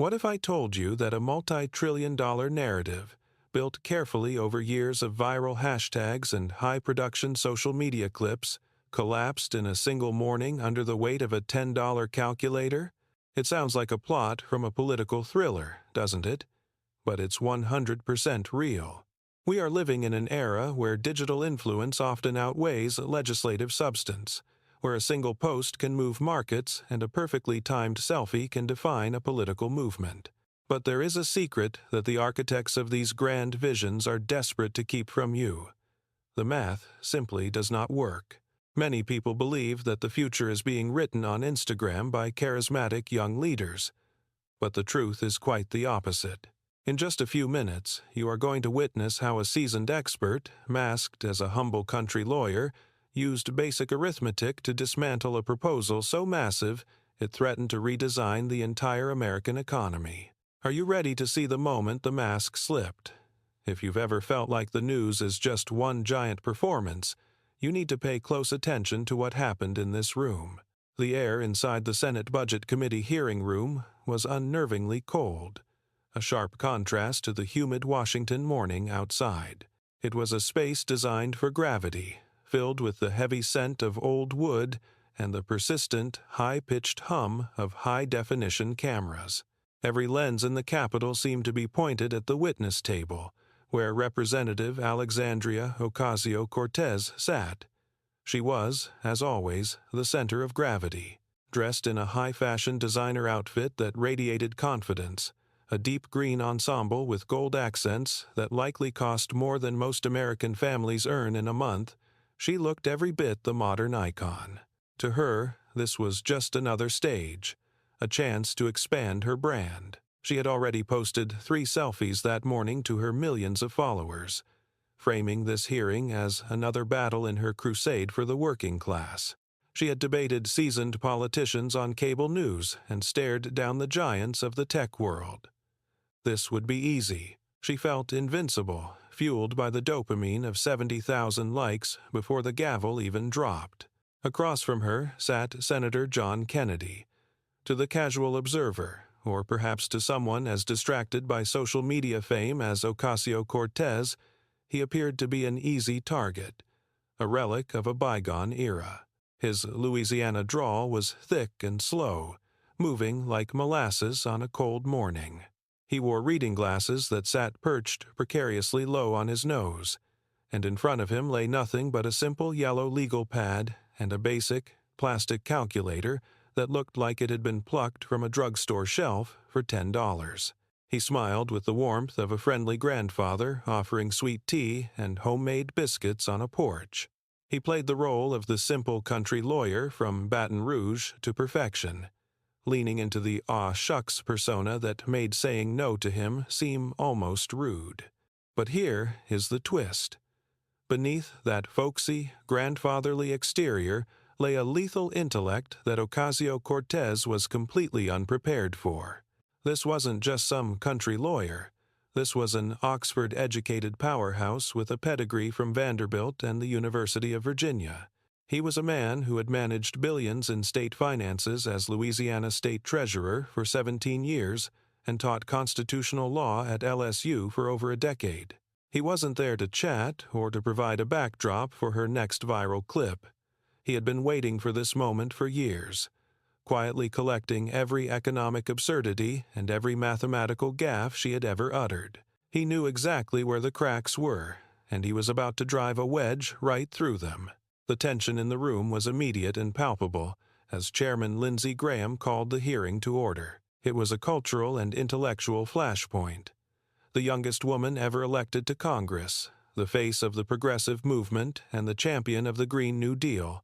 What if I told you that a multi-trillion-dollar narrative, built carefully over years of viral hashtags and high-production social media clips, collapsed in a single morning under the weight of a $10 calculator? It sounds like a plot from a political thriller, doesn't it? But it's 100% real. We are living in an era where digital influence often outweighs legislative substance, where a single post can move markets and a perfectly timed selfie can define a political movement. But there is a secret that the architects of these grand visions are desperate to keep from you. The math simply does not work. Many people believe that the future is being written on Instagram by charismatic young leaders. But the truth is quite the opposite. In just a few minutes, you are going to witness how a seasoned expert, masked as a humble country lawyer, used basic arithmetic to dismantle a proposal so massive it threatened to redesign the entire American economy. Are you ready to see the moment the mask slipped? If you've ever felt like the news is just one giant performance, you need to pay close attention to what happened in this room. The air inside the Senate Budget Committee hearing room was unnervingly cold, a sharp contrast to the humid Washington morning outside. It was a space designed for gravity, filled with the heavy scent of old wood and the persistent, high-pitched hum of high-definition cameras. Every lens in the Capitol seemed to be pointed at the witness table, where Representative Alexandria Ocasio-Cortez sat. She was, as always, the center of gravity, dressed in a high-fashion designer outfit that radiated confidence, a deep green ensemble with gold accents that likely cost more than most American families earn in a month. She looked every bit the modern icon. To her, this was just another stage, a chance to expand her brand. She had already posted 3 selfies that morning to her millions of followers, framing this hearing as another battle in her crusade for the working class. She had debated seasoned politicians on cable news and stared down the giants of the tech world. This would be easy. She felt invincible, fueled by the dopamine of 70,000 likes before the gavel even dropped. Across from her sat Senator John Kennedy. To the casual observer, or perhaps to someone as distracted by social media fame as Ocasio-Cortez, he appeared to be an easy target, a relic of a bygone era. His Louisiana drawl was thick and slow, moving like molasses on a cold morning. He wore reading glasses that sat perched precariously low on his nose, and in front of him lay nothing but a simple yellow legal pad and a basic, plastic calculator that looked like it had been plucked from a drugstore shelf for $10. He smiled with the warmth of a friendly grandfather offering sweet tea and homemade biscuits on a porch. He played the role of the simple country lawyer from Baton Rouge to perfection, leaning into the aw shucks persona that made saying no to him seem almost rude. But here is the twist. Beneath that folksy, grandfatherly exterior lay a lethal intellect that Ocasio-Cortez was completely unprepared for. This wasn't just some country lawyer. This was an Oxford-educated powerhouse with a pedigree from Vanderbilt and the University of Virginia. He was a man who had managed billions in state finances as Louisiana State Treasurer for 17 years and taught constitutional law at LSU for over a decade. He wasn't there to chat or to provide a backdrop for her next viral clip. He had been waiting for this moment for years, quietly collecting every economic absurdity and every mathematical gaffe she had ever uttered. He knew exactly where the cracks were, and he was about to drive a wedge right through them. The tension in the room was immediate and palpable as Chairman Lindsey Graham called the hearing to order. It was a cultural and intellectual flashpoint. The youngest woman ever elected to Congress, the face of the progressive movement and the champion of the Green New Deal,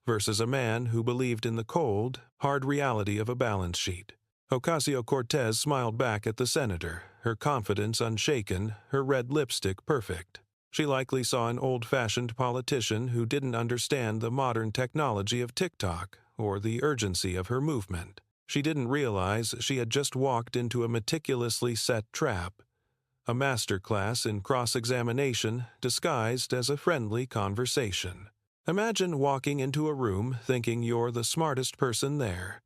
versus a man who believed in the cold, hard reality of a balance sheet. Ocasio-Cortez smiled back at the senator, her confidence unshaken, her red lipstick perfect. She likely saw an old-fashioned politician who didn't understand the modern technology of TikTok or the urgency of her movement. She didn't realize she had just walked into a meticulously set trap, a masterclass in cross-examination disguised as a friendly conversation. Imagine walking into a room thinking you're the smartest person there,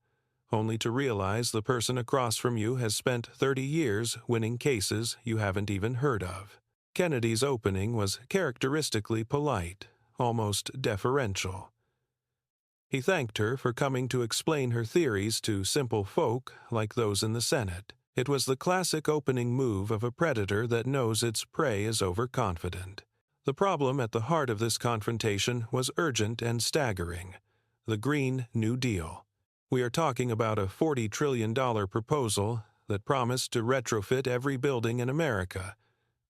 only to realize the person across from you has spent 30 years winning cases you haven't even heard of. Kennedy's opening was characteristically polite, almost deferential. He thanked her for coming to explain her theories to simple folk like those in the Senate. It was the classic opening move of a predator that knows its prey is overconfident. The problem at the heart of this confrontation was urgent and staggering: the Green New Deal. We are talking about a $40 trillion proposal that promised to retrofit every building in America,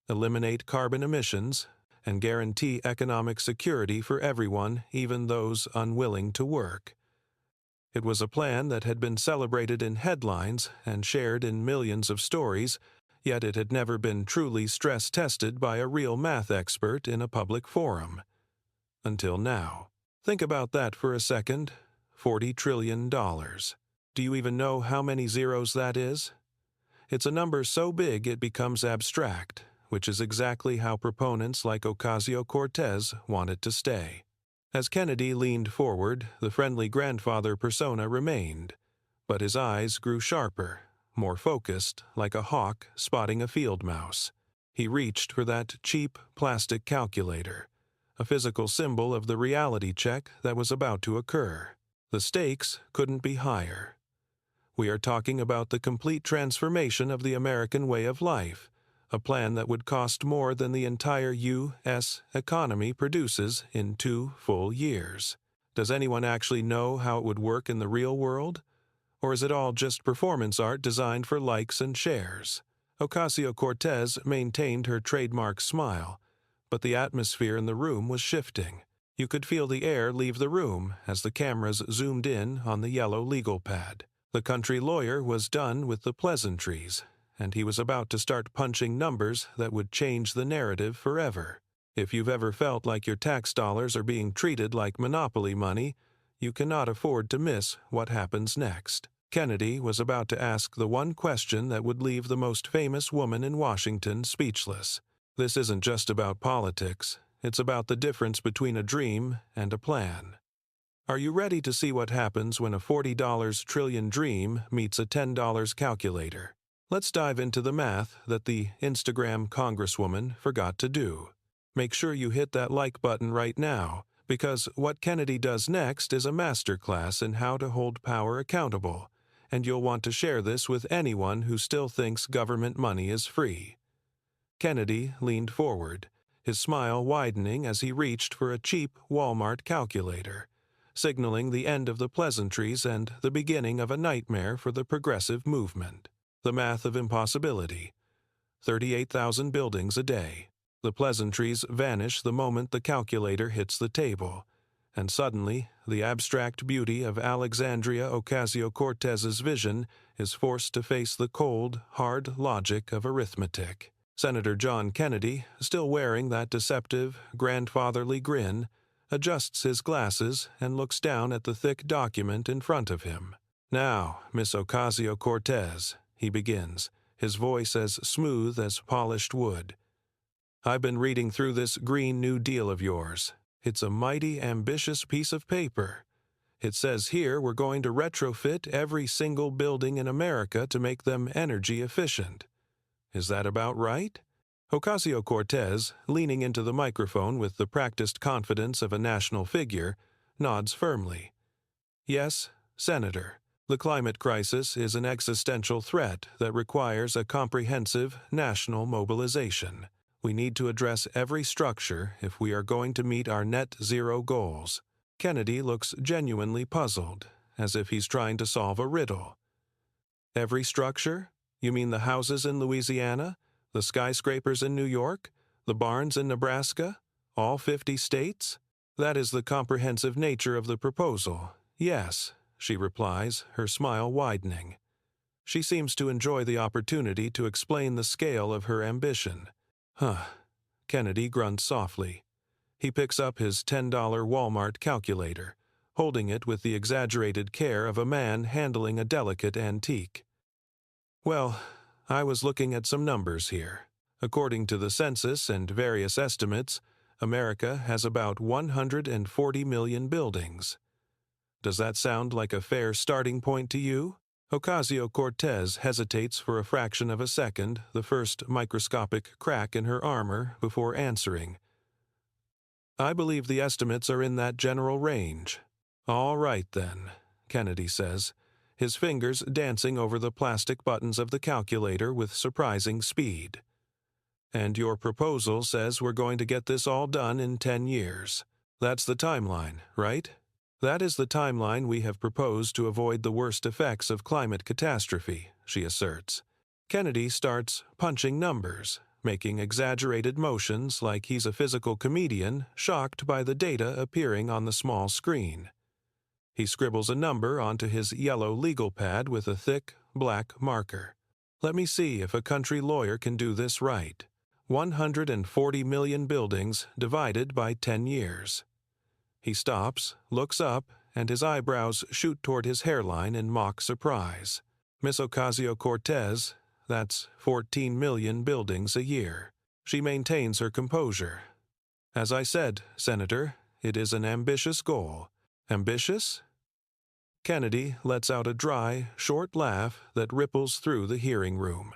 eliminate carbon emissions, and guarantee economic security for everyone, even those unwilling to work. It was a plan that had been celebrated in headlines and shared in millions of stories, yet it had never been truly stress-tested by a real math expert in a public forum. Until now. Think about that for a second. $40 trillion. Do you even know how many zeros that is? It's a number so big it becomes abstract, which is exactly how proponents like Ocasio-Cortez want it to stay. As Kennedy leaned forward, the friendly grandfather persona remained, but his eyes grew sharper, more focused, like a hawk spotting a field mouse. He reached for that cheap plastic calculator, a physical symbol of the reality check that was about to occur. The stakes couldn't be higher. We are talking about the complete transformation of the American way of life, a plan that would cost more than the entire U.S. economy produces in 2 full years. Does anyone actually know how it would work in the real world? Or is it all just performance art designed for likes and shares? Ocasio-Cortez maintained her trademark smile, but the atmosphere in the room was shifting. You could feel the air leave the room as the cameras zoomed in on the yellow legal pad. The country lawyer was done with the pleasantries, and he was about to start punching numbers that would change the narrative forever. If you've ever felt like your tax dollars are being treated like monopoly money, you cannot afford to miss what happens next. Kennedy was about to ask the one question that would leave the most famous woman in Washington speechless. This isn't just about politics. It's about the difference between a dream and a plan. Are you ready to see what happens when a $40 trillion dream meets a $10 calculator? Let's dive into the math that the Instagram congresswoman forgot to do. Make sure you hit that like button right now, because what Kennedy does next is a masterclass in how to hold power accountable, and you'll want to share this with anyone who still thinks government money is free. Kennedy leaned forward, his smile widening as he reached for a cheap Walmart calculator, signaling the end of the pleasantries and the beginning of a nightmare for the progressive movement. The math of impossibility. 38,000 buildings a day. The pleasantries vanish the moment the calculator hits the table, and suddenly the abstract beauty of Alexandria Ocasio-Cortez's vision is forced to face the cold, hard logic of arithmetic. Senator John Kennedy, still wearing that deceptive, grandfatherly grin, adjusts his glasses and looks down at the thick document in front of him. "Now, Miss Ocasio-Cortez," he begins, his voice as smooth as polished wood. "I've been reading through this Green New Deal of yours. It's a mighty ambitious piece of paper. It says here we're going to retrofit every single building in America to make them energy efficient. Is that about right?" Ocasio-Cortez, leaning into the microphone with the practiced confidence of a national figure, nods firmly. "Yes, Senator. The climate crisis is an existential threat that requires a comprehensive national mobilization. We need to address every structure if we are going to meet our net zero goals." Kennedy looks genuinely puzzled, as if he's trying to solve a riddle. "Every structure? You mean the houses in Louisiana, the skyscrapers in New York, the barns in Nebraska, all 50 states? That is the comprehensive nature of the proposal. Yes," she replies, her smile widening. She seems to enjoy the opportunity to explain the scale of her ambition. "Huh." Kennedy grunts softly. He picks up his $10 Walmart calculator, holding it with the exaggerated care of a man handling a delicate antique. "Well, I was looking at some numbers here. According to the census and various estimates, America has about 140 million buildings. Does that sound like a fair starting point to you? Ocasio-Cortez hesitates for a fraction of a second, the first microscopic crack in her armor, before answering. I believe the estimates are in that general range. All right, then, Kennedy says, his fingers dancing over the plastic buttons of the calculator with surprising speed. And your proposal says we're going to get this all done in 10 years. That's the timeline, right? That is the timeline we have proposed to avoid the worst effects of climate catastrophe, she asserts. Kennedy starts punching numbers, making exaggerated motions like he's a physical comedian shocked by the data appearing on the small screen. He scribbles a number onto his yellow legal pad with a thick, black marker. Let me see if a country lawyer can do this right. 140 million buildings divided by 10 years. He stops, looks up, and his eyebrows shoot toward his hairline in mock surprise. Miss Ocasio-Cortez, that's 14 million buildings a year. She maintains her composure. As I said, Senator, it is an ambitious goal. Ambitious? Kennedy lets out a dry, short laugh that ripples through the hearing room.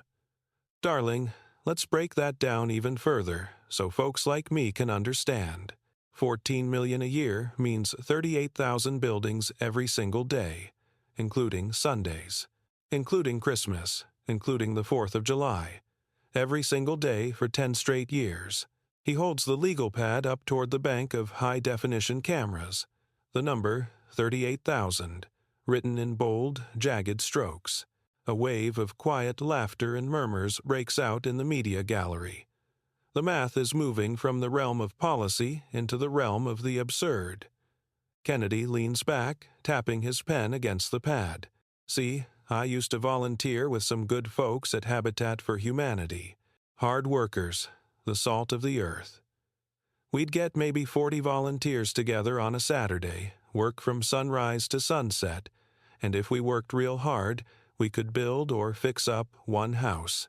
Darling, let's break that down even further so folks like me can understand. 14 million a year means 38,000 buildings every single day, including Sundays, including Christmas, including the 4th of July, every single day for 10 straight years. He holds the legal pad up toward the bank of high-definition cameras, the number 38,000, written in bold, jagged strokes. A wave of quiet laughter and murmurs breaks out in the media gallery. The math is moving from the realm of policy into the realm of the absurd. Kennedy leans back, tapping his pen against the pad. See, I used to volunteer with some good folks at Habitat for Humanity. Hard workers, the salt of the earth. We'd get maybe 40 volunteers together on a Saturday, work from sunrise to sunset, and if we worked real hard, we could build or fix up one house.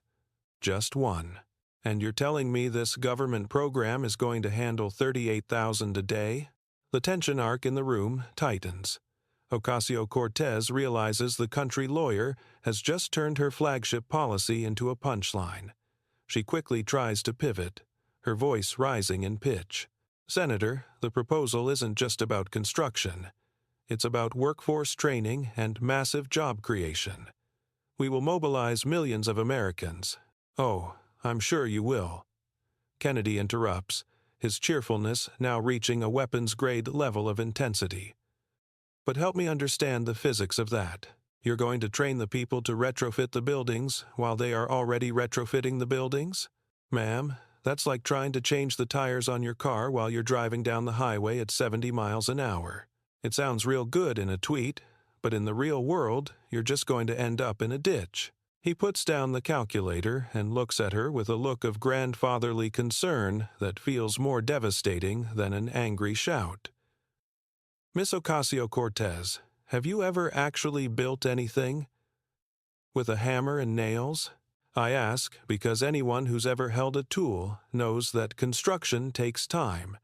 Just one. And you're telling me this government program is going to handle 38,000 a day? The tension arc in the room tightens. Ocasio-Cortez realizes the country lawyer has just turned her flagship policy into a punchline. She quickly tries to pivot, her voice rising in pitch. Senator, the proposal isn't just about construction. It's about workforce training and massive job creation. We will mobilize millions of Americans. Oh, I'm sure you will. Kennedy interrupts, his cheerfulness now reaching a weapons-grade level of intensity. But help me understand the physics of that. You're going to train the people to retrofit the buildings while they are already retrofitting the buildings? Ma'am, that's like trying to change the tires on your car while you're driving down the highway at 70 miles an hour. It sounds real good in a tweet, but in the real world, you're just going to end up in a ditch. He puts down the calculator and looks at her with a look of grandfatherly concern that feels more devastating than an angry shout. Miss Ocasio-Cortez, have you ever actually built anything? With a hammer and nails? I ask because anyone who's ever held a tool knows that construction takes time,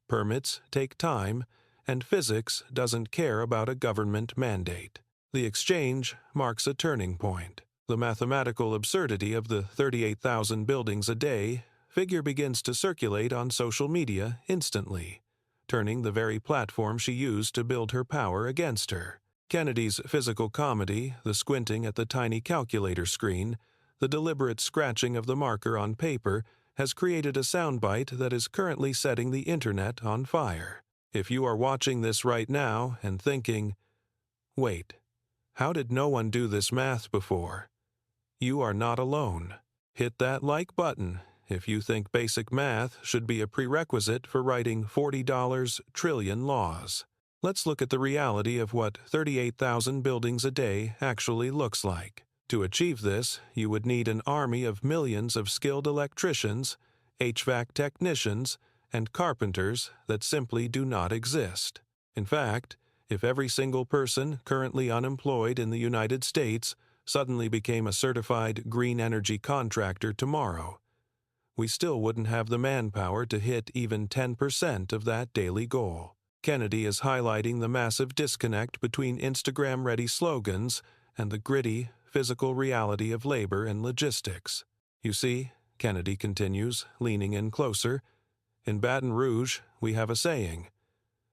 permits take time, and physics doesn't care about a government mandate. The exchange marks a turning point. The mathematical absurdity of the 38,000 buildings a day figure begins to circulate on social media instantly, turning the very platform she used to build her power against her. Kennedy's physical comedy, the squinting at the tiny calculator screen, the deliberate scratching of the marker on paper, has created a soundbite that is currently setting the internet on fire. If you are watching this right now and thinking, wait, how did no one do this math before? You are not alone. Hit that like button if you think basic math should be a prerequisite for writing $40 trillion laws. Let's look at the reality of what 38,000 buildings a day actually looks like. To achieve this, you would need an army of millions of skilled electricians, HVAC technicians, and carpenters that simply do not exist. In fact, if every single person currently unemployed in the United States suddenly became a certified green energy contractor tomorrow, we still wouldn't have the manpower to hit even 10% of that daily goal. Kennedy is highlighting the massive disconnect between Instagram-ready slogans and the gritty, physical reality of labor and logistics. You see, Kennedy continues, leaning in closer, in Baton Rouge, we have a saying,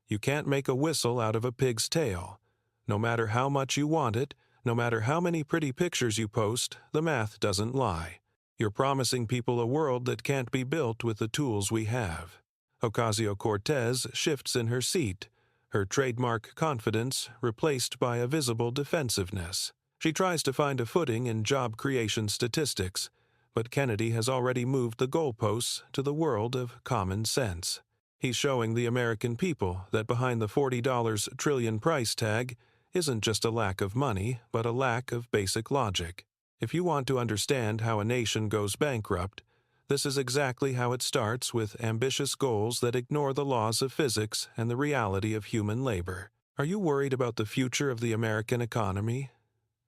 you can't make a whistle out of a pig's tail. No matter how much you want it, no matter how many pretty pictures you post, the math doesn't lie. You're promising people a world that can't be built with the tools we have. Ocasio-Cortez shifts in her seat, her trademark confidence replaced by a visible defensiveness. She tries to find a footing in job creation statistics, but Kennedy has already moved the goalposts to the world of common sense. He's showing the American people that behind the $40 trillion price tag isn't just a lack of money, but a lack of basic logic. If you want to understand how a nation goes bankrupt, this is exactly how it starts, with ambitious goals that ignore the laws of physics and the reality of human labor. Are you worried about the future of the American economy?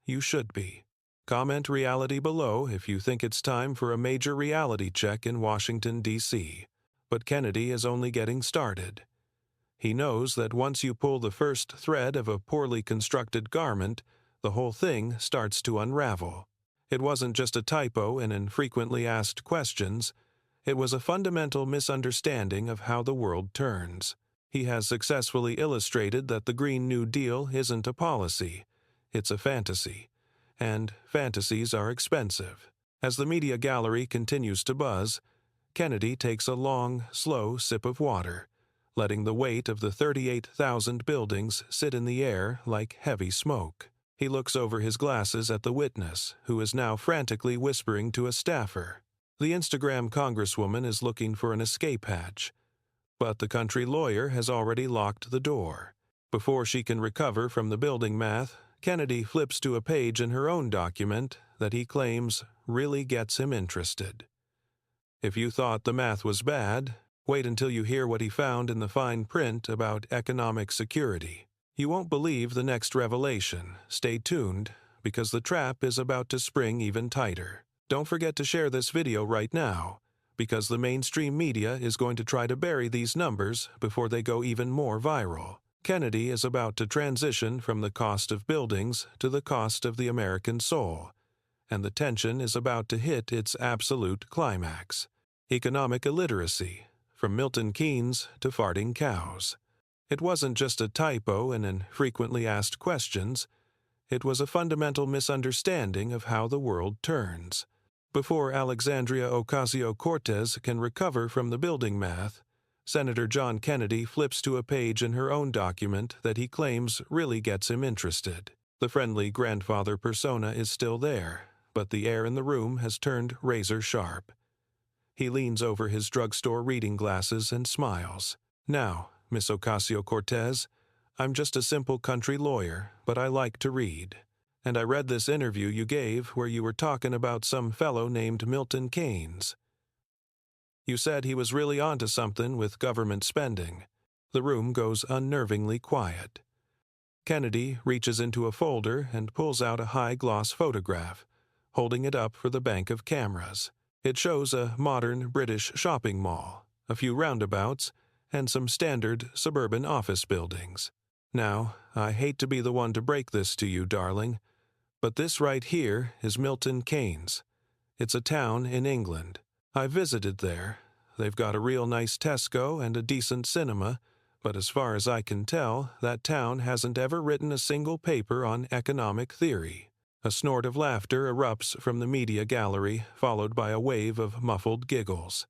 You should be. Comment reality below if you think it's time for a major reality check in Washington, D.C. But Kennedy is only getting started. He knows that once you pull the first thread of a poorly constructed garment, the whole thing starts to unravel. It wasn't just a typo in infrequently asked questions. It was a fundamental misunderstanding of how the world turns. He has successfully illustrated that the Green New Deal isn't a policy. It's a fantasy. And fantasies are expensive. As the media gallery continues to buzz, Kennedy takes a long, slow sip of water, letting the weight of the 38,000 buildings sit in the air like heavy smoke. He looks over his glasses at the witness, who is now frantically whispering to a staffer. The Instagram congresswoman is looking for an escape hatch, but the country lawyer has already locked the door. Before she can recover from the building math, Kennedy flips to a page in her own document that he claims really gets him interested. If you thought the math was bad, wait until you hear what he found in the fine print about economic security. You won't believe the next revelation. Stay tuned, because the trap is about to spring even tighter. Don't forget to share this video right now, because the mainstream media is going to try to bury these numbers before they go even more viral. Kennedy is about to transition from the cost of buildings to the cost of the American soul, and the tension is about to hit its absolute climax. Economic illiteracy, from Milton Keynes to farting cows. It wasn't just a typo in frequently asked questions. It was a fundamental misunderstanding of how the world turns. Before Alexandria Ocasio-Cortez can recover from the building math, Senator John Kennedy flips to a page in her own document that he claims really gets him interested. The friendly grandfather persona is still there, but the air in the room has turned razor sharp. He leans over his drugstore reading glasses and smiles. Now, Miss Ocasio-Cortez, I'm just a simple country lawyer, but I like to read. And I read this interview you gave where you were talking about some fellow named Milton Keynes. You said he was really onto something with government spending. The room goes unnervingly quiet. Kennedy reaches into a folder and pulls out a high-gloss photograph, holding it up for the bank of cameras. It shows a modern British shopping mall, a few roundabouts, and some standard suburban office buildings. Now, I hate to be the one to break this to you, darling, but this right here is Milton Keynes. It's a town in England. I visited there. They've got a real nice Tesco and a decent cinema, but as far as I can tell, that town hasn't ever written a single paper on economic theory. A snort of laughter erupts from the media gallery, followed by a wave of muffled giggles.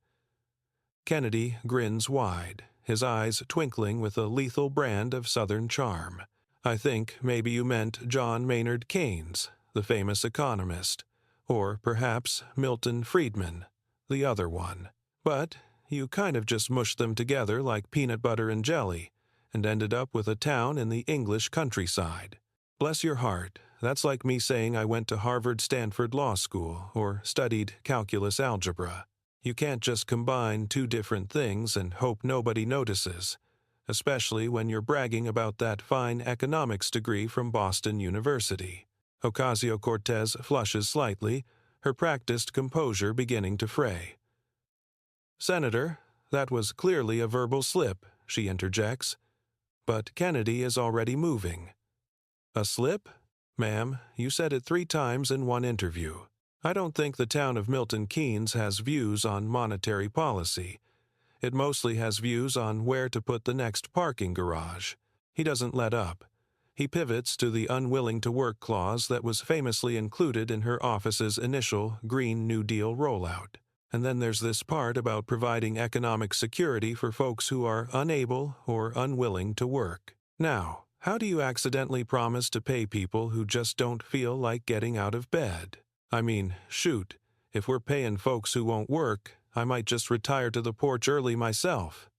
Kennedy grins wide, his eyes twinkling with a lethal brand of Southern charm. I think maybe you meant John Maynard Keynes, the famous economist, or perhaps Milton Friedman, the other one. But you kind of just mushed them together like peanut butter and jelly, and ended up with a town in the English countryside. Bless your heart, that's like me saying I went to Harvard-Stanford Law School or studied calculus algebra. You can't just combine two different things and hope nobody notices, especially when you're bragging about that fine economics degree from Boston University. Ocasio-Cortez flushes slightly, her practiced composure beginning to fray. Senator, that was clearly a verbal slip, she interjects. but Kennedy is already moving. A slip? Ma'am, you said it 3 times in one interview. I don't think the town of Milton Keynes has views on monetary policy. It mostly has views on where to put the next parking garage. He doesn't let up. He pivots to the unwilling to work clause that was famously included in her office's initial Green New Deal rollout. And then there's this part about providing economic security for folks who are unable or unwilling to work. Now, how do you accidentally promise to pay people who just don't feel like getting out of bed? I mean, shoot, if we're paying folks who won't work, I might just retire to the porch early myself.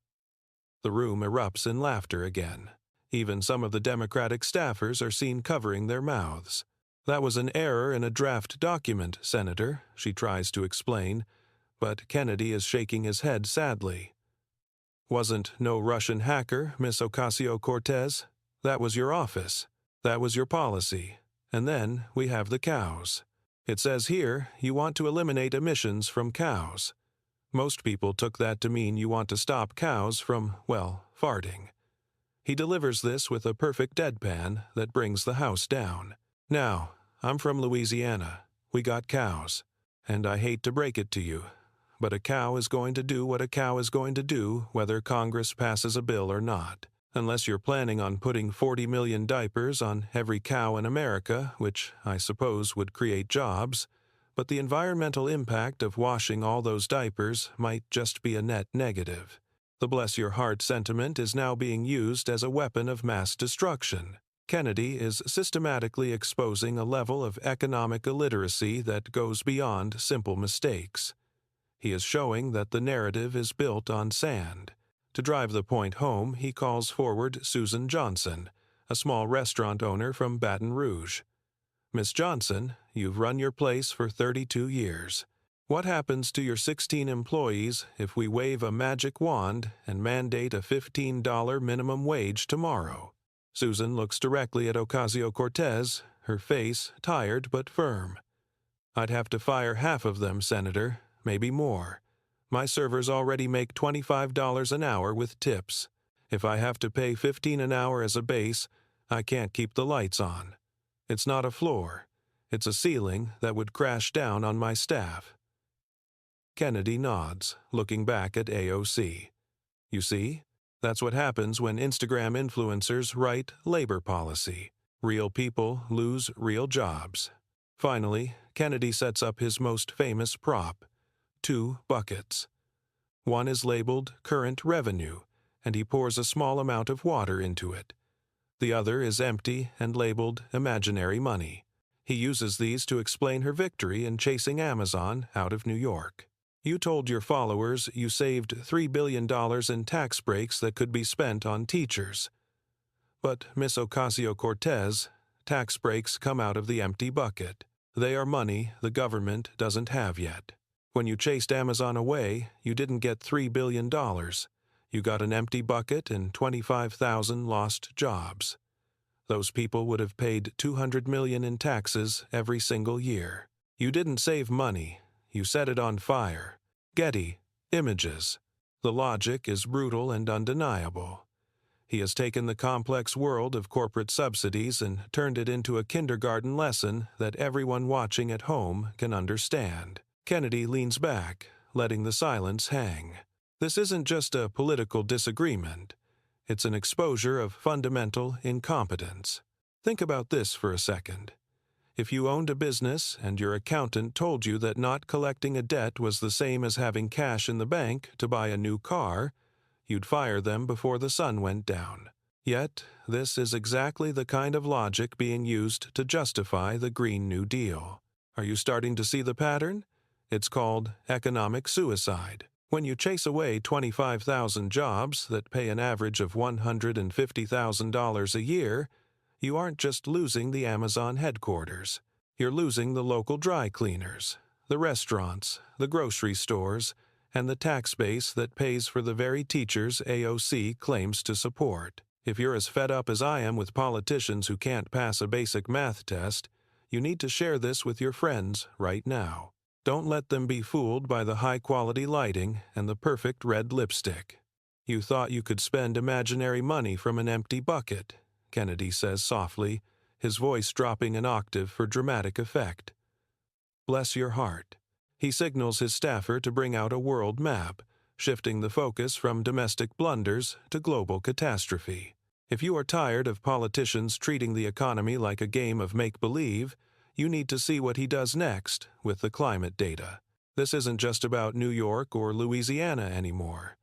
The room erupts in laughter again. Even some of the Democratic staffers are seen covering their mouths. That was an error in a draft document, Senator, she tries to explain, but Kennedy is shaking his head sadly. Wasn't no Russian hacker, Miss Ocasio-Cortez. That was your office. That was your policy. And then we have the cows. It says here you want to eliminate emissions from cows. Most people took that to mean you want to stop cows from, well, farting. He delivers this with a perfect deadpan that brings the house down. Now, I'm from Louisiana. We got cows. And I hate to break it to you, but a cow is going to do what a cow is going to do whether Congress passes a bill or not. Unless you're planning on putting 40 million diapers on every cow in America, which I suppose would create jobs, but the environmental impact of washing all those diapers might just be a net negative. The bless your heart sentiment is now being used as a weapon of mass destruction. Kennedy is systematically exposing a level of economic illiteracy that goes beyond simple mistakes. He is showing that the narrative is built on sand. To drive the point home, he calls forward Susan Johnson, a small restaurant owner from Baton Rouge. Miss Johnson, you've run your place for 32 years. What happens to your 16 employees if we wave a magic wand and mandate a $15 minimum wage tomorrow? Susan looks directly at Ocasio-Cortez, her face tired but firm. I'd have to fire half of them, Senator, maybe more. My servers already make $25 an hour with tips. If I have to pay $15 an hour as a base, I can't keep the lights on. It's not a floor. It's a ceiling that would crash down on my staff. Kennedy nods, looking back at AOC. You see? That's what happens when Instagram influencers write labor policy. Real people lose real jobs. Finally, Kennedy sets up his most famous prop. 2 buckets. One is labeled current revenue, and he pours a small amount of water into it. The other is empty and labeled imaginary money. He uses these to explain her victory in chasing Amazon out of New York. You told your followers you saved $3 billion in tax breaks that could be spent on teachers. But, Miss Ocasio-Cortez, tax breaks come out of the empty bucket. They are money the government doesn't have yet. When you chased Amazon away, you didn't get $3 billion. You got an empty bucket and 25,000 lost jobs. Those people would have paid $200 million in taxes every single year. You didn't save money. You set it on fire. Getty, images. The logic is brutal and undeniable. He has taken the complex world of corporate subsidies and turned it into a kindergarten lesson that everyone watching at home can understand. Kennedy leans back, letting the silence hang. This isn't just a political disagreement. It's an exposure of fundamental incompetence. Think about this for a second. If you owned a business and your accountant told you that not collecting a debt was the same as having cash in the bank to buy a new car, you'd fire them before the sun went down. Yet, this is exactly the kind of logic being used to justify the Green New Deal. Are you starting to see the pattern? It's called economic suicide. When you chase away 25,000 jobs that pay an average of $150,000 a year, you aren't just losing the Amazon headquarters. You're losing the local dry cleaners, the restaurants, the grocery stores, and the tax base that pays for the very teachers AOC claims to support. If you're as fed up as I am with politicians who can't pass a basic math test, you need to share this with your friends right now. Don't let them be fooled by the high-quality lighting and the perfect red lipstick. You thought you could spend imaginary money from an empty bucket, Kennedy says softly, his voice dropping an octave for dramatic effect. Bless your heart. He signals his staffer to bring out a world map, shifting the focus from domestic blunders to global catastrophe. If you are tired of politicians treating the economy like a game of make-believe, you need to see what he does next with the climate data. This isn't just about New York or Louisiana anymore.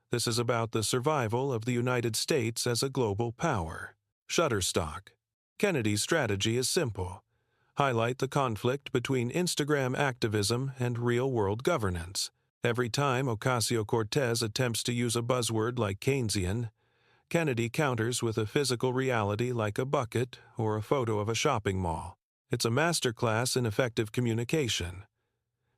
This is about the survival of the United States as a global power. Shutterstock. Kennedy's strategy is simple. Highlight the conflict between Instagram activism and real-world governance. Every time Ocasio-Cortez attempts to use a buzzword like Keynesian, Kennedy counters with a physical reality like a bucket or a photo of a shopping mall. It's a masterclass in effective communication.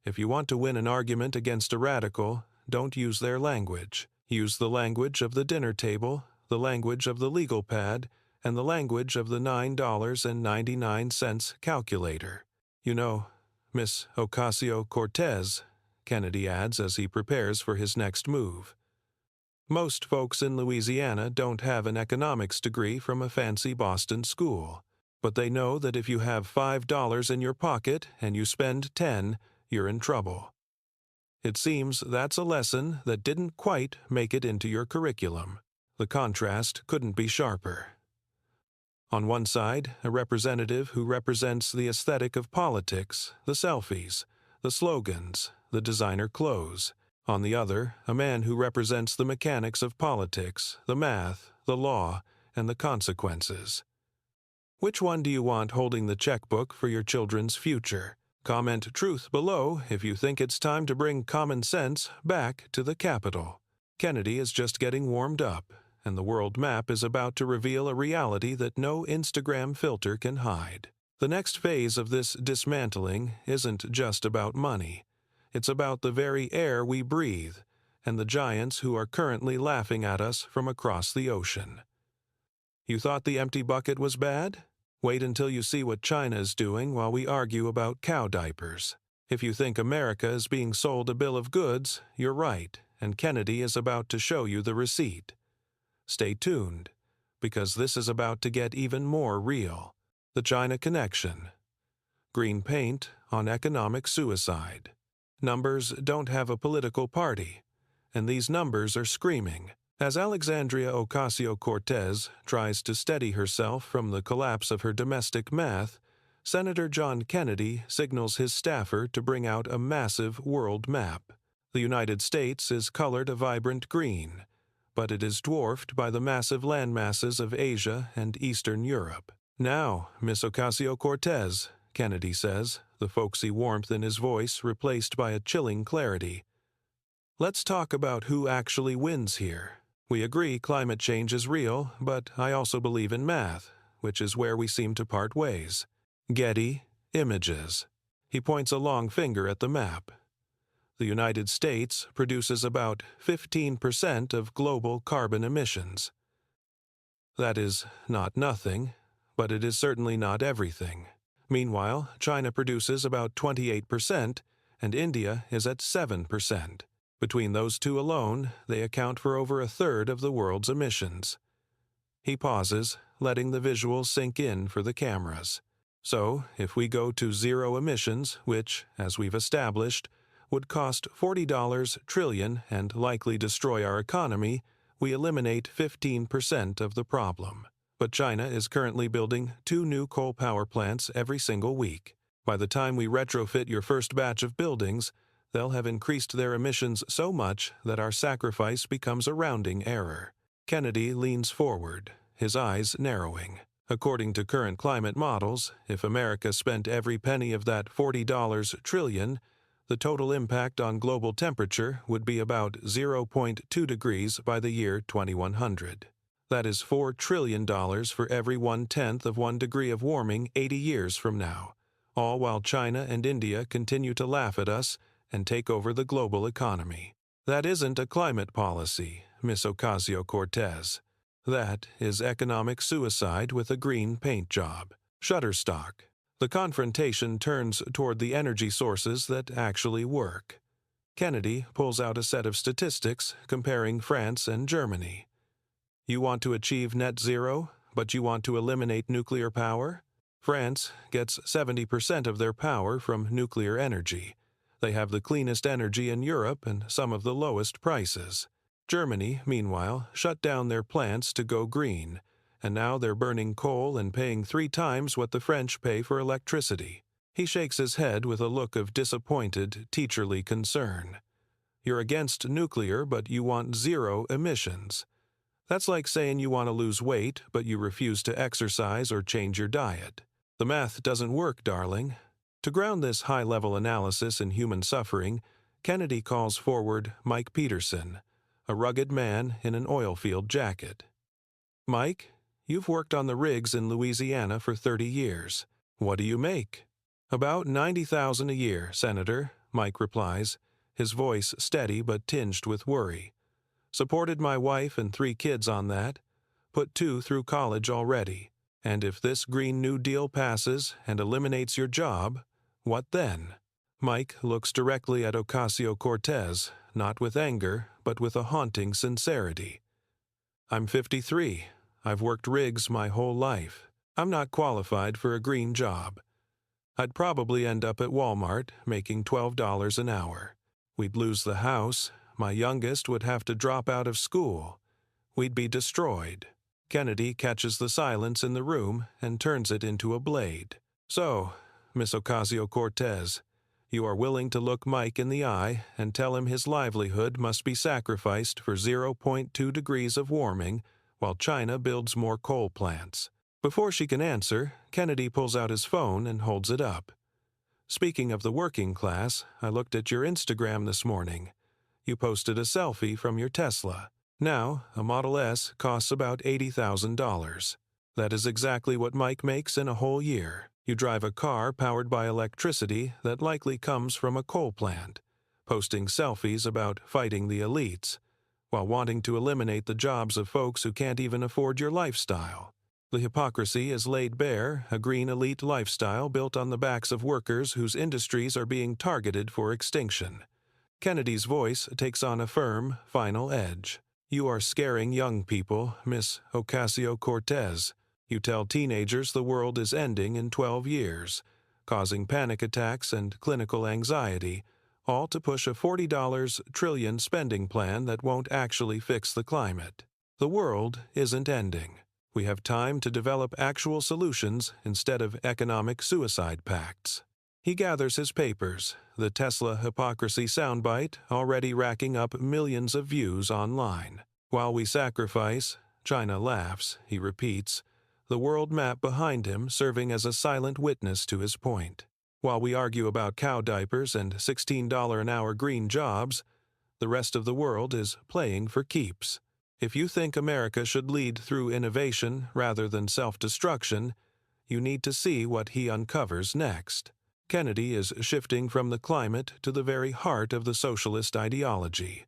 If you want to win an argument against a radical, don't use their language. Use the language of the dinner table, the language of the legal pad, and the language of the $9.99 calculator. You know, Miss Ocasio-Cortez, Kennedy adds as he prepares for his next move. Most folks in Louisiana don't have an economics degree from a fancy Boston school, but they know that if you have $5 in your pocket and you spend 10, you're in trouble. It seems that's a lesson that didn't quite make it into your curriculum. The contrast couldn't be sharper. On one side, a representative who represents the aesthetic of politics, the selfies, the slogans, the designer clothes. On the other, a man who represents the mechanics of politics, the math, the law, and the consequences. Which one do you want holding the checkbook for your children's future? Comment truth below if you think it's time to bring common sense back to the Capitol. Kennedy is just getting warmed up, and the world map is about to reveal a reality that no Instagram filter can hide. The next phase of this dismantling isn't just about money. It's about the very air we breathe and the giants who are currently laughing at us from across the ocean. You thought the empty bucket was bad? Wait until you see what China is doing while we argue about cow diapers. If you think America is being sold a bill of goods, you're right, and Kennedy is about to show you the receipt. Stay tuned, because this is about to get even more real. The China Connection. Green paint on economic suicide. Numbers don't have a political party, and these numbers are screaming. As Alexandria Ocasio-Cortez tries to steady herself from the collapse of her domestic math, Senator John Kennedy signals his staffer to bring out a massive world map. The United States is colored a vibrant green, but it is dwarfed by the massive landmasses of Asia and Eastern Europe. Now, Miss Ocasio-Cortez, Kennedy says, the folksy warmth in his voice replaced by a chilling clarity. Let's talk about who actually wins here. We agree climate change is real, but I also believe in math, which is where we seem to part ways. Getty Images. He points a long finger at the map. The United States produces about 15% of global carbon emissions. That is not nothing, but it is certainly not everything. Meanwhile, China produces about 28%, and India is at 7%. Between those two alone, they account for over a third of the world's emissions. He pauses, letting the visual sink in for the cameras. So, if we go to zero emissions, which, as we've established, would cost $40 trillion and likely destroy our economy, we eliminate 15% of the problem. But China is currently building 2 new coal power plants every single week. By the time we retrofit your first batch of buildings, they'll have increased their emissions so much that our sacrifice becomes a rounding error. Kennedy leans forward, his eyes narrowing. According to current climate models, if America spent every penny of that $40 trillion, the total impact on global temperature would be about 0.2 degrees by the year 2100. That is $4 trillion for every 1/10 of 1 degree of warming 80 years from now, all while China and India continue to laugh at us and take over the global economy. That isn't a climate policy, Miss Ocasio-Cortez. That is economic suicide with a green paint job. Shutterstock. The confrontation turns toward the energy sources that actually work. Kennedy pulls out a set of statistics comparing France and Germany. You want to achieve net zero, but you want to eliminate nuclear power? France gets 70% of their power from nuclear energy. They have the cleanest energy in Europe and some of the lowest prices. Germany, meanwhile, shut down their plants to go green, and now they're burning coal and paying 3 times what the French pay for electricity. He shakes his head with a look of disappointed, teacherly concern. You're against nuclear, but you want zero emissions. That's like saying you want to lose weight, but you refuse to exercise or change your diet. The math doesn't work, darling. To ground this high-level analysis in human suffering, Kennedy calls forward Mike Peterson, a rugged man in an oilfield jacket. Mike, you've worked on the rigs in Louisiana for 30 years. What do you make? About $90,000 a year, Senator, Mike replies, his voice steady but tinged with worry. Supported my wife and 3 kids on that. Put 2 through college already. And if this Green New Deal passes and eliminates your job, what then? Mike looks directly at Ocasio-Cortez, not with anger, but with a haunting sincerity. I'm 53. I've worked rigs my whole life. I'm not qualified for a green job. I'd probably end up at Walmart making $12 an hour. We'd lose the house. My youngest would have to drop out of school. We'd be destroyed. Kennedy catches the silence in the room and turns it into a blade. So, Miss Ocasio-Cortez, you are willing to look Mike in the eye and tell him his livelihood must be sacrificed for 0.2 degrees of warming while China builds more coal plants. Before she can answer, Kennedy pulls out his phone and holds it up. Speaking of the working class, I looked at your Instagram this morning. You posted a selfie from your Tesla. Now, a Model S costs about $80,000. That is exactly what Mike makes in a whole year. You drive a car powered by electricity that likely comes from a coal plant, posting selfies about fighting the elites, while wanting to eliminate the jobs of folks who can't even afford your lifestyle. The hypocrisy is laid bare, a green elite lifestyle built on the backs of workers whose industries are being targeted for extinction. Kennedy's voice takes on a firm, final edge. You are scaring young people, Miss Ocasio-Cortez. You tell teenagers the world is ending in 12 years, causing panic attacks and clinical anxiety, all to push a $40 trillion spending plan that won't actually fix the climate. The world isn't ending. We have time to develop actual solutions instead of economic suicide pacts. He gathers his papers, the Tesla hypocrisy soundbite already racking up millions of views online. While we sacrifice, China laughs, he repeats, the world map behind him serving as a silent witness to his point. While we argue about cow diapers and $16 an hour green jobs, the rest of the world is playing for keeps. If you think America should lead through innovation rather than self-destruction, you need to see what he uncovers next. Kennedy is shifting from the climate to the very heart of the socialist ideology,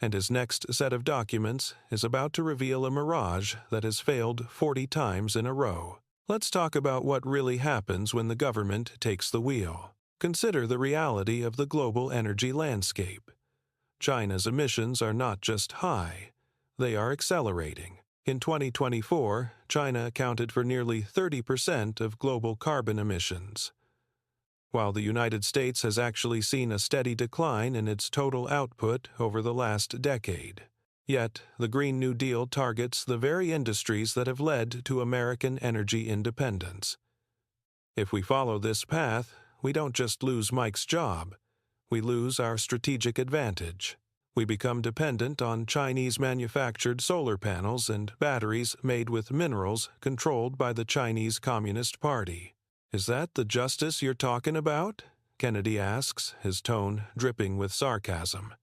and his next set of documents is about to reveal a mirage that has failed 40 times in a row. Let's talk about what really happens when the government takes the wheel. Consider the reality of the global energy landscape. China's emissions are not just high, they are accelerating. In 2024, China accounted for nearly 30% of global carbon emissions, while the United States has actually seen a steady decline in its total output over the last decade. Yet, the Green New Deal targets the very industries that have led to American energy independence. If we follow this path, we don't just lose Mike's job, we lose our strategic advantage. We become dependent on Chinese-manufactured solar panels and batteries made with minerals controlled by the Chinese Communist Party. Is that the justice you're talking about? Kennedy asks, his tone dripping with sarcasm.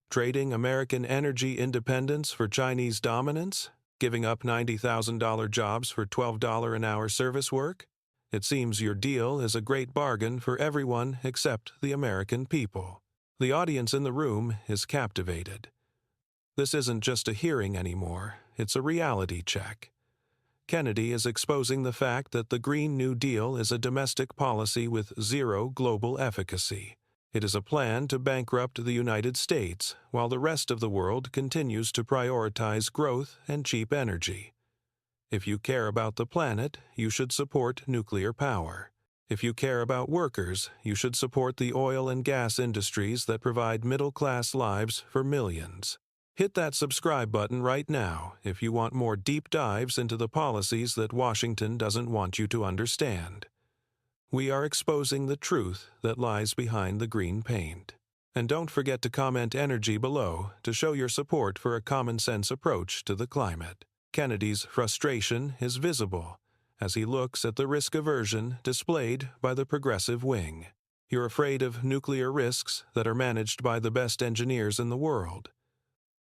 Trading American energy independence for Chinese dominance? Giving up $90,000 jobs for $12 an hour service work? It seems your deal is a great bargain for everyone except the American people. The audience in the room is captivated. This isn't just a hearing anymore, it's a reality check. Kennedy is exposing the fact that the Green New Deal is a domestic policy with zero global efficacy. It is a plan to bankrupt the United States while the rest of the world continues to prioritize growth and cheap energy. If you care about the planet, you should support nuclear power. If you care about workers, you should support the oil and gas industries that provide middle-class lives for millions. Hit that subscribe button right now if you want more deep dives into the policies that Washington doesn't want you to understand. We are exposing the truth that lies behind the green paint. And don't forget to comment energy below to show your support for a common-sense approach to the climate. Kennedy's frustration is visible as he looks at the risk aversion displayed by the progressive wing. You're afraid of nuclear risks that are managed by the best engineers in the world.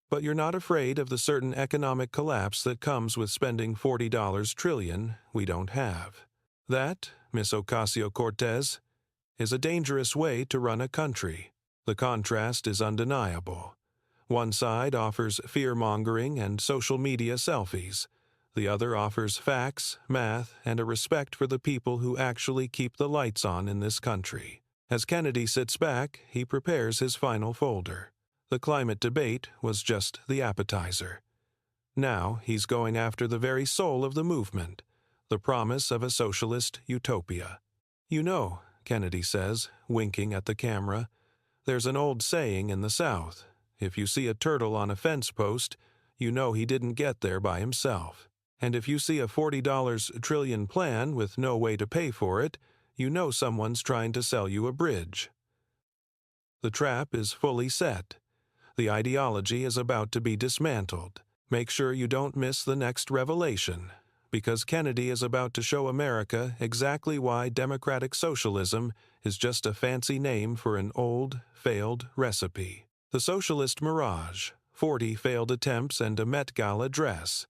But you're not afraid of the certain economic collapse that comes with spending $40 trillion we don't have. That, Miss Ocasio-Cortez, is a dangerous way to run a country. The contrast is undeniable. One side offers fear-mongering and social media selfies. The other offers facts, math, and a respect for the people who actually keep the lights on in this country. As Kennedy sits back, he prepares his final folder. The climate debate was just the appetizer. Now he's going after the very soul of the movement, the promise of a socialist utopia. You know, Kennedy says, winking at the camera, there's an old saying in the South. If you see a turtle on a fence post, you know he didn't get there by himself. And if you see a $40 trillion plan with no way to pay for it, you know someone's trying to sell you a bridge. The trap is fully set. The ideology is about to be dismantled. Make sure you don't miss the next revelation, because Kennedy is about to show America exactly why democratic socialism is just a fancy name for an old, failed recipe. The socialist mirage, 40 failed attempts and a Met Gala dress.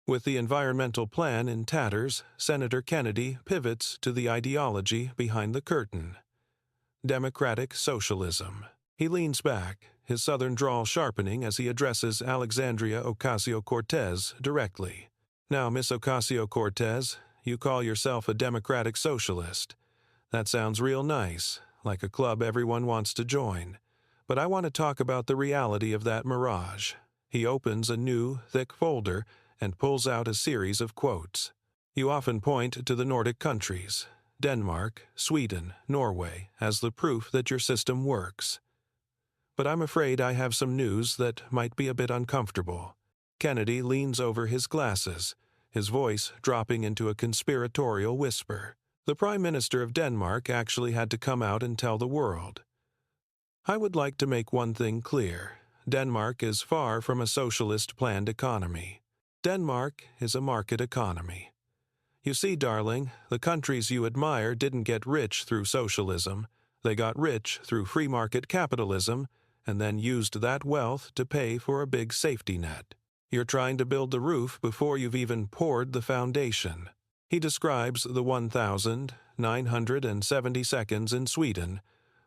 With the environmental plan in tatters, Senator Kennedy pivots to the ideology behind the curtain. Democratic socialism. He leans back, his southern drawl sharpening as he addresses Alexandria Ocasio-Cortez directly. Now, Miss Ocasio-Cortez, you call yourself a democratic socialist. That sounds real nice, like a club everyone wants to join. But I want to talk about the reality of that mirage. He opens a new, thick folder and pulls out a series of quotes. You often point to the Nordic countries, Denmark, Sweden, Norway, as the proof that your system works. But I'm afraid I have some news that might be a bit uncomfortable. Kennedy leans over his glasses, his voice dropping into a conspiratorial whisper. The Prime Minister of Denmark actually had to come out and tell the world. I would like to make one thing clear. Denmark is far from a socialist planned economy. Denmark is a market economy. You see, darling, the countries you admire didn't get rich through socialism. They got rich through free market capitalism and then used that wealth to pay for a big safety net. You're trying to build the roof before you've even poured the foundation. He describes the 1,970 seconds in Sweden,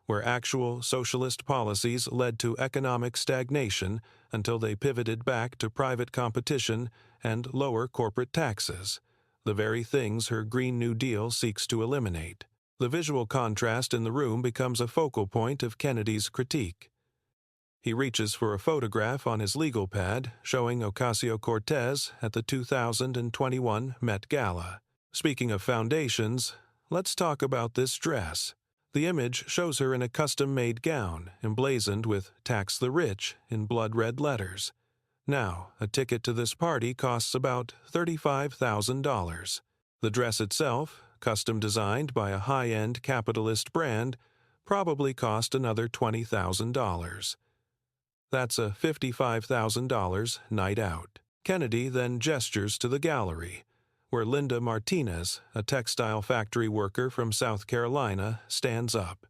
where actual socialist policies led to economic stagnation until they pivoted back to private competition and lower corporate taxes, the very things her Green New Deal seeks to eliminate. The visual contrast in the room becomes a focal point of Kennedy's critique. He reaches for a photograph on his legal pad showing Ocasio-Cortez at the 2021 Met Gala. Speaking of foundations, let's talk about this dress. The image shows her in a custom-made gown, emblazoned with "Tax the Rich" in blood-red letters. Now, a ticket to this party costs about $35,000. The dress itself, custom-designed by a high-end capitalist brand, probably cost another $20,000. That's a $55,000 night out. Kennedy then gestures to the gallery, where Linda Martinez, a textile factory worker from South Carolina, stands up.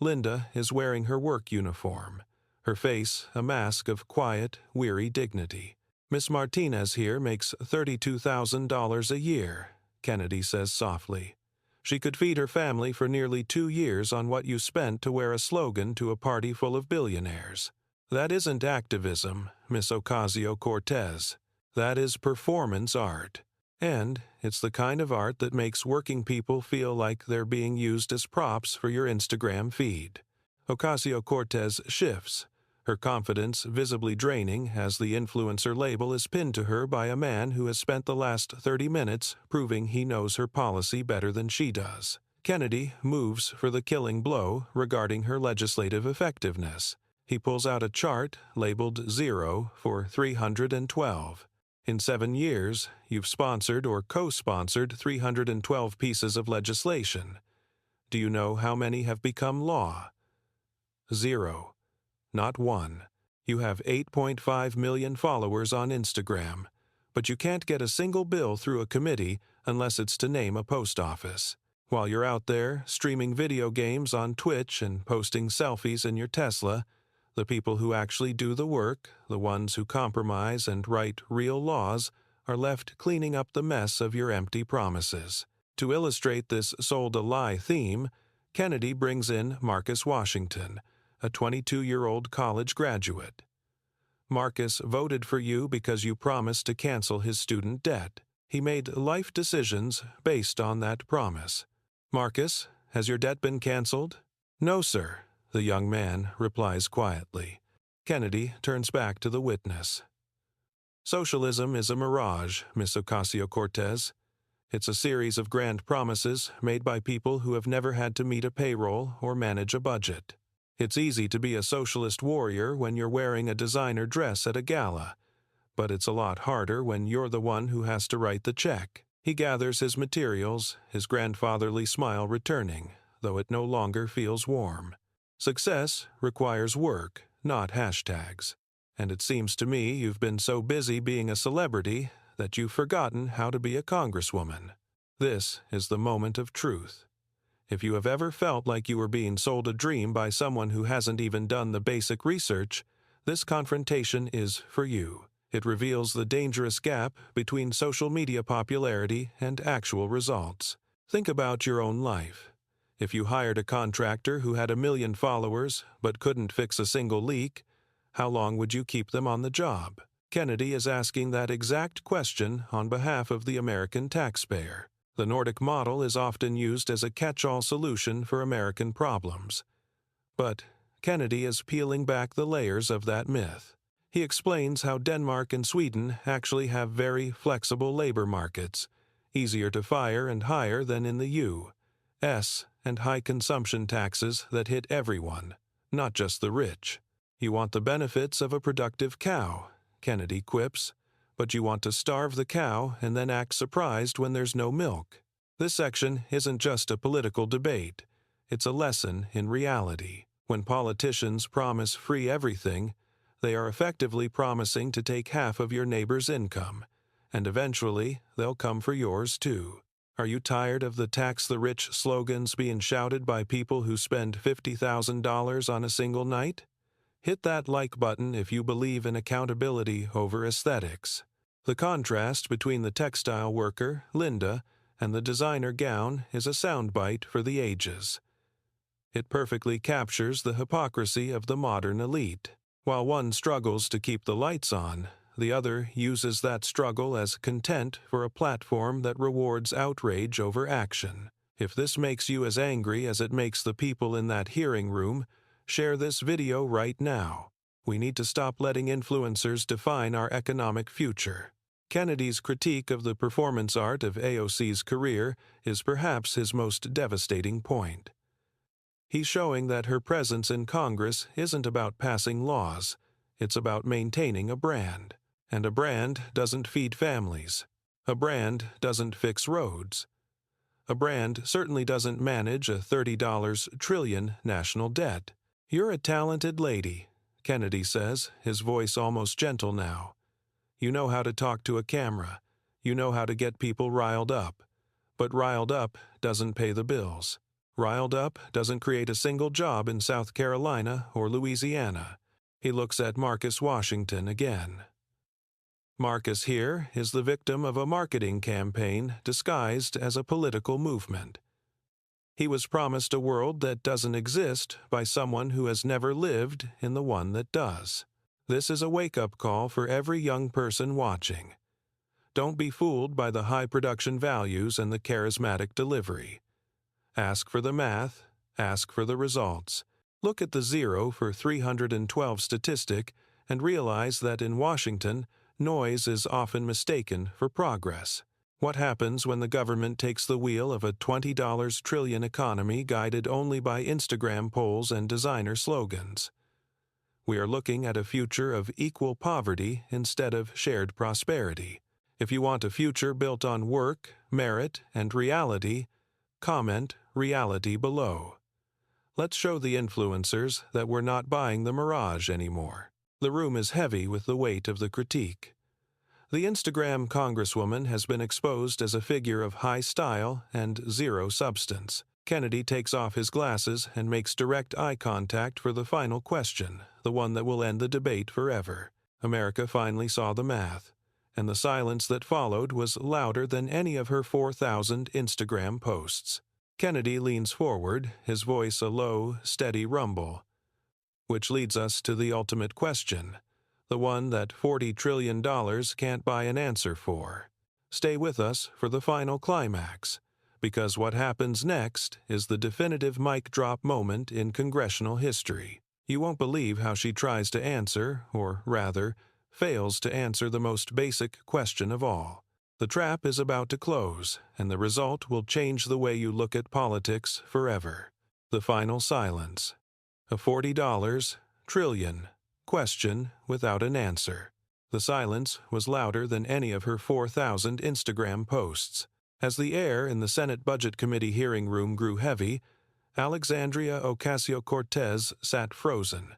Linda is wearing her work uniform, her face a mask of quiet, weary dignity. Miss Martinez here makes $32,000 a year, Kennedy says softly. She could feed her family for nearly 2 years on what you spent to wear a slogan to a party full of billionaires. That isn't activism, Miss Ocasio-Cortez. That is performance art. And it's the kind of art that makes working people feel like they're being used as props for your Instagram feed. Ocasio-Cortez shifts, her confidence visibly draining as the influencer label is pinned to her by a man who has spent the last 30 minutes proving he knows her policy better than she does. Kennedy moves for the killing blow regarding her legislative effectiveness. He pulls out a chart labeled 0 for 312. In 7 years, you've sponsored or co-sponsored 312 pieces of legislation. Do you know how many have become law? 0. Not one. You have 8.5 million followers on Instagram, but you can't get a single bill through a committee unless it's to name a post office. While you're out there streaming video games on Twitch and posting selfies in your Tesla, the people who actually do the work, the ones who compromise and write real laws, are left cleaning up the mess of your empty promises. To illustrate this sold-a-lie theme, Kennedy brings in Marcus Washington, a 22-year-old college graduate. Marcus voted for you because you promised to cancel his student debt. He made life decisions based on that promise. Marcus, has your debt been canceled? No, sir, the young man replies quietly. Kennedy turns back to the witness. Socialism is a mirage, Miss Ocasio-Cortez. It's a series of grand promises made by people who have never had to meet a payroll or manage a budget. It's easy to be a socialist warrior when you're wearing a designer dress at a gala, but it's a lot harder when you're the one who has to write the check. He gathers his materials, his grandfatherly smile returning, though it no longer feels warm. Success requires work, not hashtags. And it seems to me you've been so busy being a celebrity that you've forgotten how to be a congresswoman. This is the moment of truth. If you have ever felt like you were being sold a dream by someone who hasn't even done the basic research, this confrontation is for you. It reveals the dangerous gap between social media popularity and actual results. Think about your own life. If you hired a contractor who had 1 million followers but couldn't fix a single leak, how long would you keep them on the job? Kennedy is asking that exact question on behalf of the American taxpayer. The Nordic model is often used as a catch-all solution for American problems. But Kennedy is peeling back the layers of that myth. He explains how Denmark and Sweden actually have very flexible labor markets, easier to fire and hire than in the U.S., and high consumption taxes that hit everyone, not just the rich. You want the benefits of a productive cow, Kennedy quips, but you want to starve the cow and then act surprised when there's no milk. This section isn't just a political debate. It's a lesson in reality. When politicians promise free everything, they are effectively promising to take half of your neighbor's income, and eventually they'll come for yours too. Are you tired of the tax the rich slogans being shouted by people who spend $50,000 on a single night? Hit that like button if you believe in accountability over aesthetics. The contrast between the textile worker, Linda, and the designer gown is a soundbite for the ages. It perfectly captures the hypocrisy of the modern elite. While one struggles to keep the lights on, the other uses that struggle as content for a platform that rewards outrage over action. If this makes you as angry as it makes the people in that hearing room, share this video right now. We need to stop letting influencers define our economic future. Kennedy's critique of the performance art of AOC's career is perhaps his most devastating point. He's showing that her presence in Congress isn't about passing laws, it's about maintaining a brand. And a brand doesn't feed families. A brand doesn't fix roads. A brand certainly doesn't manage a $30 trillion national debt. You're a talented lady, Kennedy says, his voice almost gentle now. You know how to talk to a camera. You know how to get people riled up. But riled up doesn't pay the bills. Riled up doesn't create a single job in South Carolina or Louisiana. He looks at Marcus Washington again. Marcus here is the victim of a marketing campaign disguised as a political movement. He was promised a world that doesn't exist by someone who has never lived in the one that does. This is a wake-up call for every young person watching. Don't be fooled by the high production values and the charismatic delivery. Ask for the math, ask for the results. Look at the 0 for 312 statistic and realize that in Washington, noise is often mistaken for progress. What happens when the government takes the wheel of a $20 trillion economy guided only by Instagram polls and designer slogans? We are looking at a future of equal poverty instead of shared prosperity. If you want a future built on work, merit, and reality, comment reality below. Let's show the influencers that we're not buying the mirage anymore. The room is heavy with the weight of the critique. The Instagram congresswoman has been exposed as a figure of high style and zero substance. Kennedy takes off his glasses and makes direct eye contact for the final question, the one that will end the debate forever. America finally saw the math, and the silence that followed was louder than any of her 4,000 Instagram posts. Kennedy leans forward, his voice a low, steady rumble. Which leads us to the ultimate question, the one that $40 trillion can't buy an answer for. Stay with us for the final climax, because what happens next is the definitive mic drop moment in congressional history. You won't believe how she tries to answer, or rather, fails to answer the most basic question of all. The trap is about to close, and the result will change the way you look at politics forever. The final silence. A $40 trillion question without an answer. The silence was louder than any of her 4,000 Instagram posts. As the air in the Senate Budget Committee hearing room grew heavy, Alexandria Ocasio-Cortez sat frozen,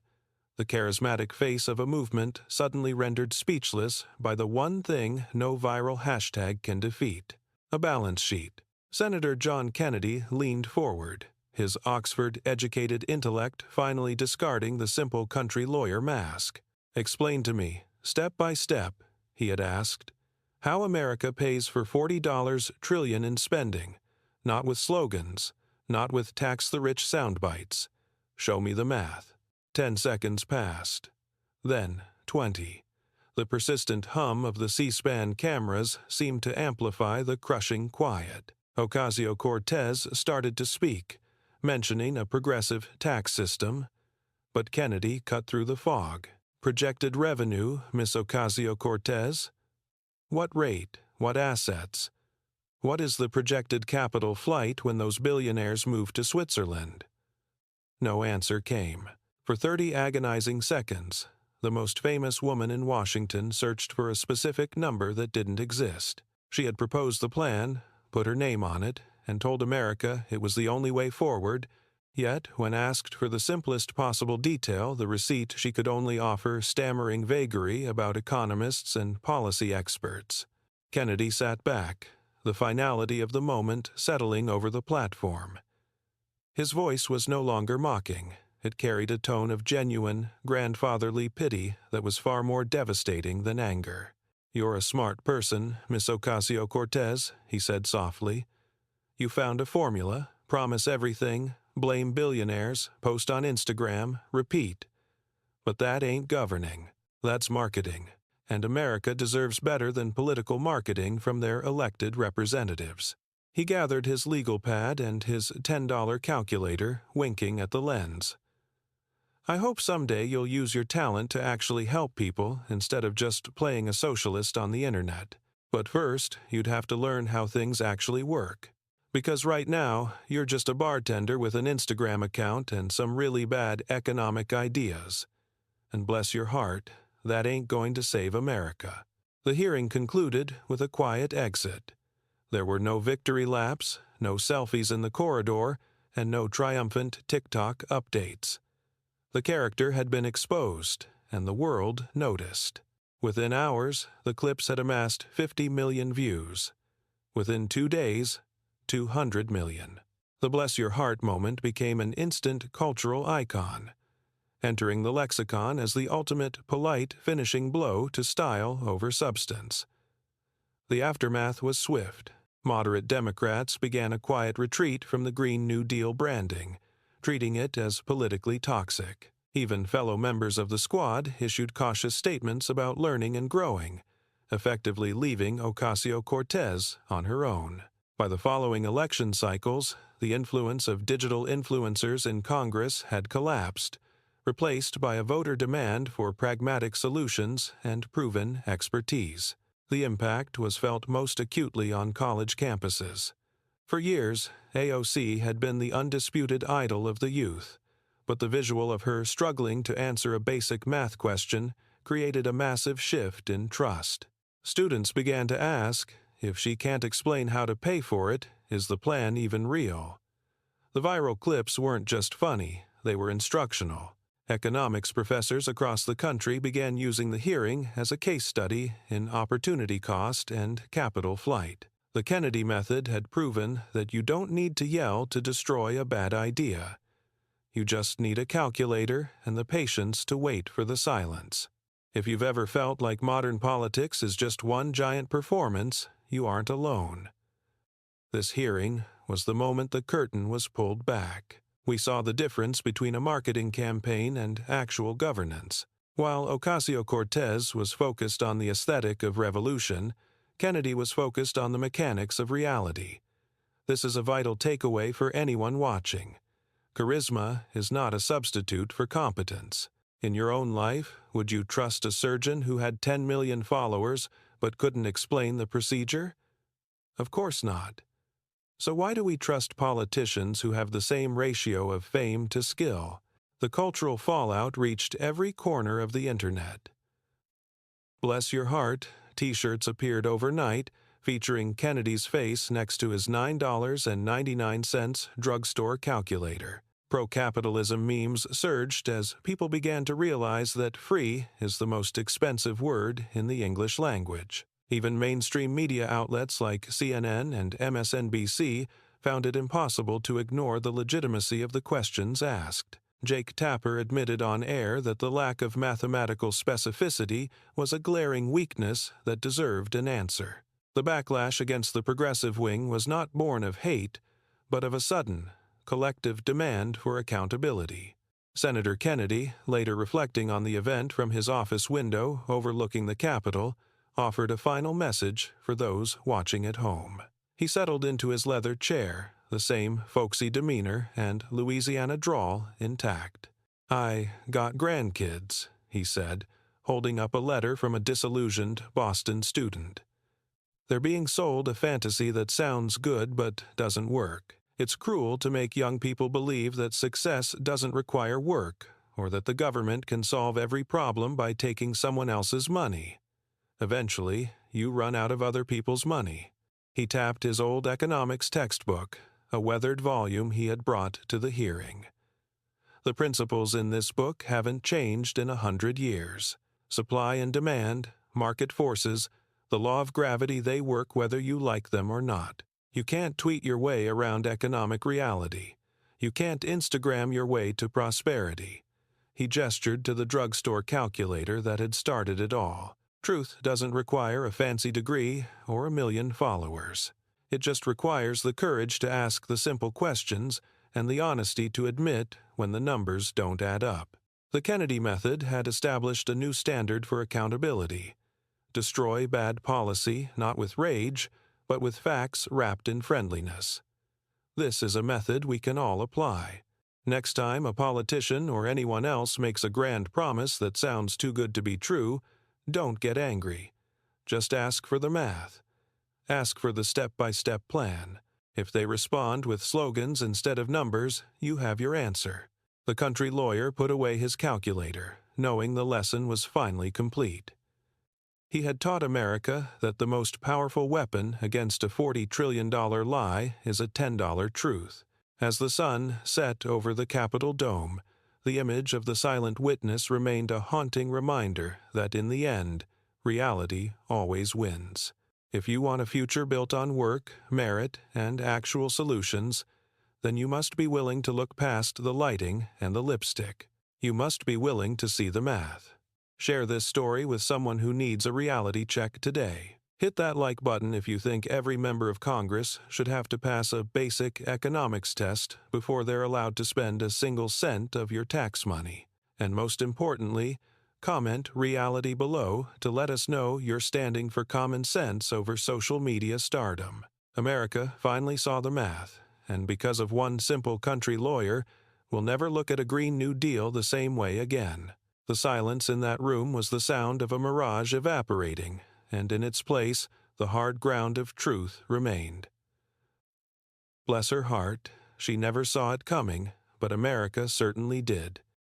the charismatic face of a movement suddenly rendered speechless by the one thing no viral hashtag can defeat: a balance sheet. Senator John Kennedy leaned forward, his Oxford-educated intellect finally discarding the simple country lawyer mask. "Explain to me, step by step," he had asked, "how America pays for $40 trillion in spending, not with slogans, not with tax the rich sound bites. Show me the math." 10 seconds passed. Then 20. The persistent hum of the C-SPAN cameras seemed to amplify the crushing quiet. Ocasio-Cortez started to speak, mentioning a progressive tax system. But Kennedy cut through the fog. "Projected revenue, Miss Ocasio-Cortez? What rate? What assets? What is the projected capital flight when those billionaires move to Switzerland?" No answer came. For 30 agonizing seconds, the most famous woman in Washington searched for a specific number that didn't exist. She had proposed the plan, put her name on it, and told America it was the only way forward, yet when asked for the simplest possible detail, the receipt she could only offer stammering vagary about economists and policy experts. Kennedy sat back, the finality of the moment settling over the platform. His voice was no longer mocking. It carried a tone of genuine, grandfatherly pity that was far more devastating than anger. "You're a smart person, Miss Ocasio-Cortez," he said softly. "You found a formula, promise everything, blame billionaires, post on Instagram, repeat. But that ain't governing. That's marketing. And America deserves better than political marketing from their elected representatives." He gathered his legal pad and his $10 calculator, winking at the lens. "I hope someday you'll use your talent to actually help people instead of just playing a socialist on the internet. But first, you'd have to learn how things actually work. Because right now, you're just a bartender with an Instagram account and some really bad economic ideas. And bless your heart, that ain't going to save America." The hearing concluded with a quiet exit. There were no victory laps, no selfies in the corridor, and no triumphant TikTok updates. The character had been exposed, and the world noticed. Within hours, the clips had amassed 50 million views. Within 2 days, 200 million. The bless your heart moment became an instant cultural icon, entering the lexicon as the ultimate polite finishing blow to style over substance. The aftermath was swift. Moderate Democrats began a quiet retreat from the Green New Deal branding, treating it as politically toxic. Even fellow members of the squad issued cautious statements about learning and growing, effectively leaving Ocasio-Cortez on her own. By the following election cycles, the influence of digital influencers in Congress had collapsed, replaced by a voter demand for pragmatic solutions and proven expertise. The impact was felt most acutely on college campuses. For years, AOC had been the undisputed idol of the youth, but the visual of her struggling to answer a basic math question created a massive shift in trust. Students began to ask, if she can't explain how to pay for it, is the plan even real? The viral clips weren't just funny, they were instructional. Economics professors across the country began using the hearing as a case study in opportunity cost and capital flight. The Kennedy method had proven that you don't need to yell to destroy a bad idea. You just need a calculator and the patience to wait for the silence. If you've ever felt like modern politics is just one giant performance, you aren't alone. This hearing was the moment the curtain was pulled back. We saw the difference between a marketing campaign and actual governance. While Ocasio-Cortez was focused on the aesthetic of revolution, Kennedy was focused on the mechanics of reality. This is a vital takeaway for anyone watching. Charisma is not a substitute for competence. In your own life, would you trust a surgeon who had 10 million followers but couldn't explain the procedure? Of course not. So why do we trust politicians who have the same ratio of fame to skill? The cultural fallout reached every corner of the internet. Bless your heart, T-shirts appeared overnight featuring Kennedy's face next to his $9.99 drugstore calculator. Pro-capitalism memes surged as people began to realize that free is the most expensive word in the English language. Even mainstream media outlets like CNN and MSNBC found it impossible to ignore the legitimacy of the questions asked. Jake Tapper admitted on air that the lack of mathematical specificity was a glaring weakness that deserved an answer. The backlash against the progressive wing was not born of hate, but of a sudden, collective demand for accountability. Senator Kennedy, later reflecting on the event from his office window overlooking the Capitol, offered a final message for those watching at home. He settled into his leather chair, the same folksy demeanor and Louisiana drawl intact. "I got grandkids," he said, holding up a letter from a disillusioned Boston student. "They're being sold a fantasy that sounds good but doesn't work. It's cruel to make young people believe that success doesn't require work, or that the government can solve every problem by taking someone else's money. Eventually, you run out of other people's money." He tapped his old economics textbook, a weathered volume he had brought to the hearing. The principles in this book haven't changed in 100 years. Supply and demand, market forces, the law of gravity, they work whether you like them or not. You can't tweet your way around economic reality. You can't Instagram your way to prosperity. He gestured to the drugstore calculator that had started it all. Truth doesn't require a fancy degree or a million followers. It just requires the courage to ask the simple questions and the honesty to admit when the numbers don't add up. The Kennedy method had established a new standard for accountability. Destroy bad policy, not with rage, but with facts wrapped in friendliness. This is a method we can all apply. Next time a politician or anyone else makes a grand promise that sounds too good to be true, don't get angry. Just ask for the math. Ask for the step-by-step plan. If they respond with slogans instead of numbers, you have your answer. The country lawyer put away his calculator, knowing the lesson was finally complete. He had taught America that the most powerful weapon against a $40 trillion lie is a $10 truth. As the sun set over the Capitol dome, the image of the silent witness remained a haunting reminder that in the end, reality always wins. If you want a future built on work, merit, and actual solutions, then you must be willing to look past the lighting and the lipstick. You must be willing to see the math. Share this story with someone who needs a reality check today. Hit that like button if you think every member of Congress should have to pass a basic economics test before they're allowed to spend a single cent of your tax money. And most importantly, comment reality below to let us know you're standing for common sense over social media stardom. America finally saw the math, and because of one simple country lawyer, will never look at a Green New Deal the same way again. The silence in that room was the sound of a mirage evaporating, and in its place, the hard ground of truth remained. Bless her heart, she never saw it coming, but America certainly did.